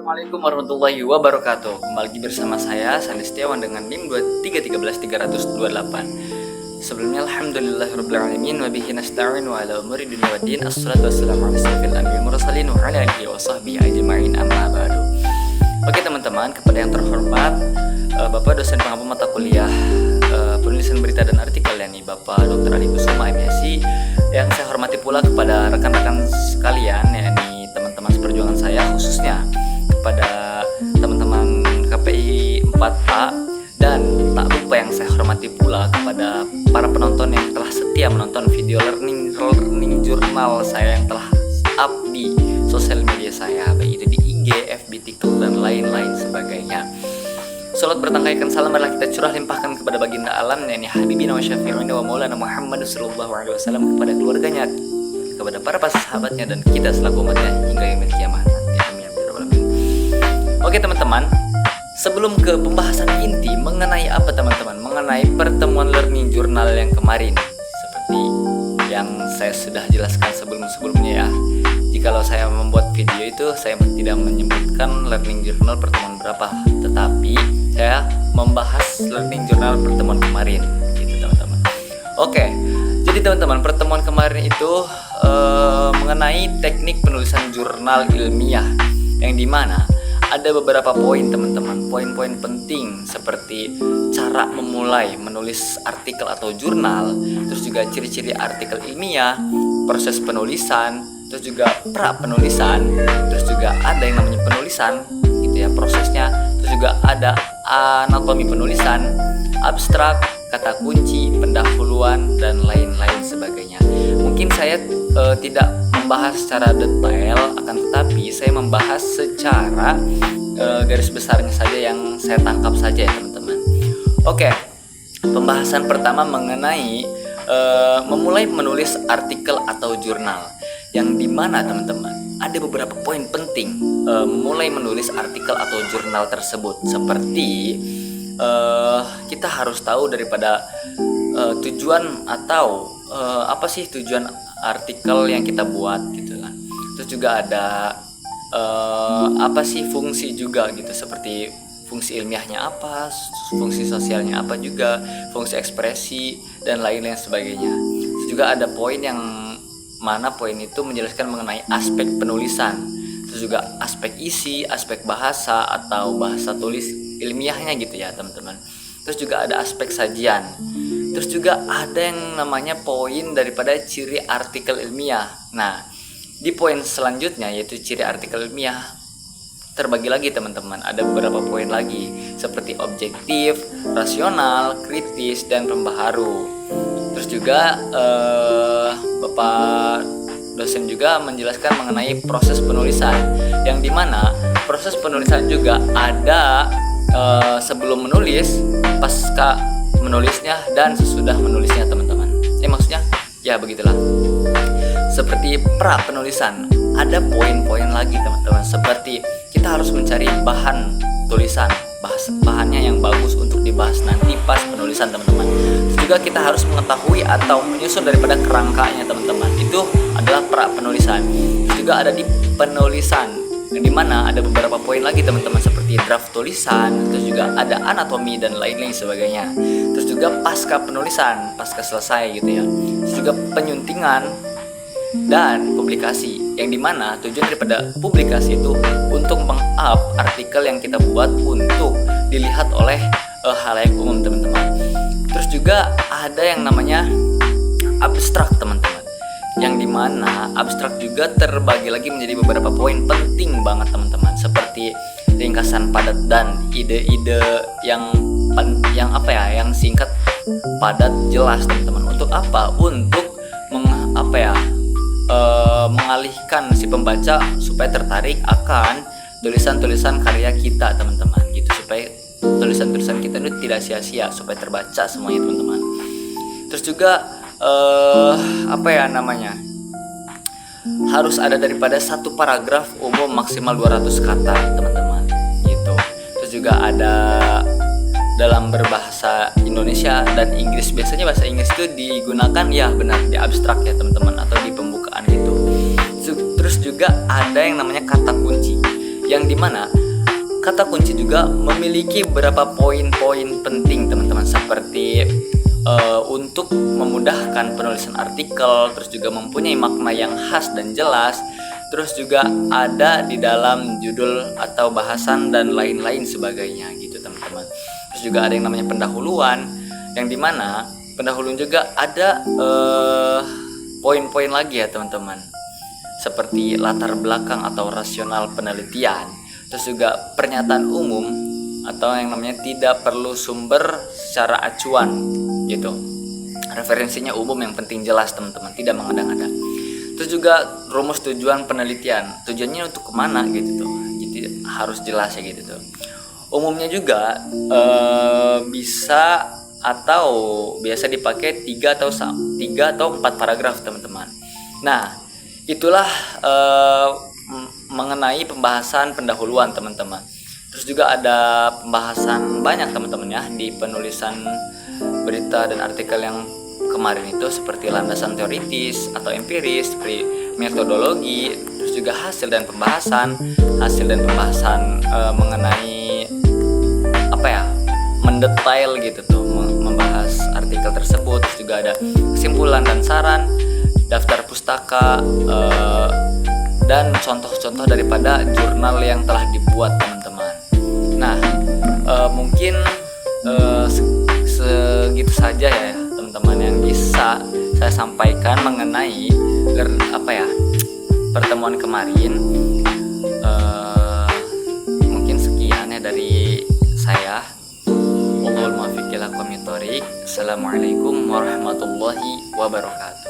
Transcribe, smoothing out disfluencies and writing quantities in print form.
Assalamualaikum warahmatullahi wabarakatuh. Kembali lagi bersama saya Sandi Setiawan dengan NIM 2313328. Sebelumnya alhamdulillahirabbil alamin wa bihi nasta'in wa ala umuri dunya waddin. Assalatu wassalamu ala asyrofil anbiya'i mursalin wa ala alihi wa sahbihi ajma'in amma ba'du. Oke teman-teman, kepada yang terhormat Bapak dosen pengampu mata kuliah penulisan berita dan artikel, yakni Bapak Dr. Ali Kusuma MSc, yang saya hormati pula kepada rekan-rekan sekalian, yakni teman-teman seperjuangan saya, khususnya kepada teman-teman KPI 4A, dan tak lupa yang saya hormati pula kepada para penonton yang telah setia menonton video learning jurnal saya yang telah up di sosial media saya, baik itu di IG, FB, TikTok, dan lain-lain sebagainya. Salat bertangkaikan salam adalah kita curah limpahkan kepada baginda alam, yakni Habibina wa Syafi'ina wa Maulana Muhammad sallallahu alaihi wasallam, kepada keluarganya, kepada para sahabatnya, dan kita selaku umatnya hingga yaumil kiamah nanti. Amin ya rabbal alamin. Oke teman-teman, sebelum ke pembahasan inti mengenai apa teman-teman, mengenai pertemuan learning jurnal yang kemarin, seperti yang saya sudah jelaskan sebelumnya ya. Jikalau saya membuat video itu, saya tidak menyebutkan learning journal pertemuan berapa, tetapi saya membahas learning journal pertemuan kemarin, gitu teman-teman. Oke, jadi teman-teman, pertemuan kemarin itu mengenai teknik penulisan jurnal ilmiah, yang dimana ada beberapa poin teman-teman, poin-poin penting seperti cara memulai menulis artikel atau jurnal, terus juga ciri-ciri artikel ilmiah, proses penulisan, terus juga pra penulisan, terus juga ada yang namanya penulisan gitu ya, prosesnya, terus juga ada anatomi penulisan, abstrak, kata kunci, pendahuluan, dan lain-lain sebagainya. Mungkin saya tidak membahas secara detail, akan tetapi saya membahas secara garis besarnya saja yang saya tangkap saja ya teman-teman. Oke, pembahasan pertama mengenai memulai menulis artikel atau jurnal, yang dimana teman-teman ada beberapa poin penting memulai menulis artikel atau jurnal tersebut, seperti kita harus tahu daripada tujuan atau apa sih tujuan artikel yang kita buat gitu kan. Terus juga ada apa sih fungsi juga gitu, seperti fungsi ilmiahnya apa, fungsi sosialnya apa juga, fungsi ekspresi, dan lain-lain sebagainya. Terus juga ada poin yang mana poin itu menjelaskan mengenai aspek penulisan, terus juga aspek isi, aspek bahasa atau bahasa tulis ilmiahnya gitu ya teman-teman. Terus juga ada aspek sajian. Terus juga ada yang namanya poin daripada ciri artikel ilmiah. Nah, di poin selanjutnya yaitu ciri artikel ilmiah terbagi lagi teman-teman. Ada beberapa poin lagi seperti objektif, rasional, kritis, dan pembaharu. Terus juga Bapak dosen juga menjelaskan mengenai proses penulisan, yang dimana proses penulisan juga ada sebelum menulis, pasca menulisnya, dan sesudah menulisnya teman-teman. Maksudnya ya begitulah. Seperti pra penulisan, ada poin-poin lagi teman-teman, seperti kita harus mencari bahan tulisan, bahannya yang bagus untuk dibahas nanti pas penulisan teman-teman. Terus juga kita harus mengetahui atau menyusun daripada kerangkanya teman-teman. Itu adalah pra penulisan. Terus juga ada di penulisan, yang dimana ada beberapa poin lagi teman-teman, seperti draft tulisan, terus juga ada anatomi dan lain-lain sebagainya. Terus juga pasca penulisan, pasca selesai gitu ya. Terus juga penyuntingan dan publikasi, yang dimana tujuan daripada publikasi itu untuk meng-up artikel yang kita buat untuk dilihat oleh halayak umum teman-teman. Terus juga ada yang namanya abstrak teman-teman, yang dimana abstrak juga terbagi lagi menjadi beberapa poin penting banget teman-teman, seperti ringkasan padat dan ide-ide yang yang singkat, padat, jelas teman-teman. Untuk apa? Untuk mengalihkan si pembaca supaya tertarik akan tulisan-tulisan karya kita teman-teman gitu, supaya tulisan-tulisan kita itu tidak sia-sia, supaya terbaca semuanya teman-teman. Terus juga harus ada daripada satu paragraf umum maksimal 200 kata teman-teman gitu. Terus juga ada dalam berbahasa Indonesia dan Inggris, biasanya bahasa Inggris itu digunakan ya benar di abstrak ya teman-teman, atau di pembukaan gitu. Terus juga ada yang namanya kata kunci, yang dimana kata kunci juga memiliki beberapa poin-poin penting teman-teman, seperti untuk memudahkan penulisan artikel, terus juga mempunyai makna yang khas dan jelas, terus juga ada di dalam judul atau bahasan dan lain-lain sebagainya gitu teman-teman. Terus juga ada yang namanya pendahuluan, yang dimana pendahuluan juga ada poin-poin lagi ya teman-teman, seperti latar belakang atau rasional penelitian, terus juga pernyataan umum atau yang namanya tidak perlu sumber secara acuan gitu. Referensinya umum, yang penting jelas teman-teman, tidak mengada-ngada. Terus juga rumus tujuan penelitian, tujuannya untuk kemana gitu tuh, jadi harus jelas ya gitu tuh. Umumnya juga bisa atau biasa dipakai 3 atau 4 paragraf teman-teman. Nah, itulah mengenai pembahasan pendahuluan teman-teman. Terus juga ada pembahasan banyak teman-teman ya di penulisan berita dan artikel yang kemarin itu, seperti landasan teoritis atau empiris, seperti metodologi, terus juga hasil dan pembahasan mengenai apa ya, mendetail gitu tuh, membahas artikel tersebut. Terus juga ada kesimpulan dan saran, daftar pustaka, dan contoh-contoh daripada jurnal yang telah dibuat teman-teman. Nah, mungkin segitu saja ya teman-teman yang bisa saya sampaikan mengenai pertemuan kemarin. Mungkin sekian ya dari saya. Wallahul muwaffiq ila aqwamit thoriq. Assalamualaikum warahmatullahi wabarakatuh.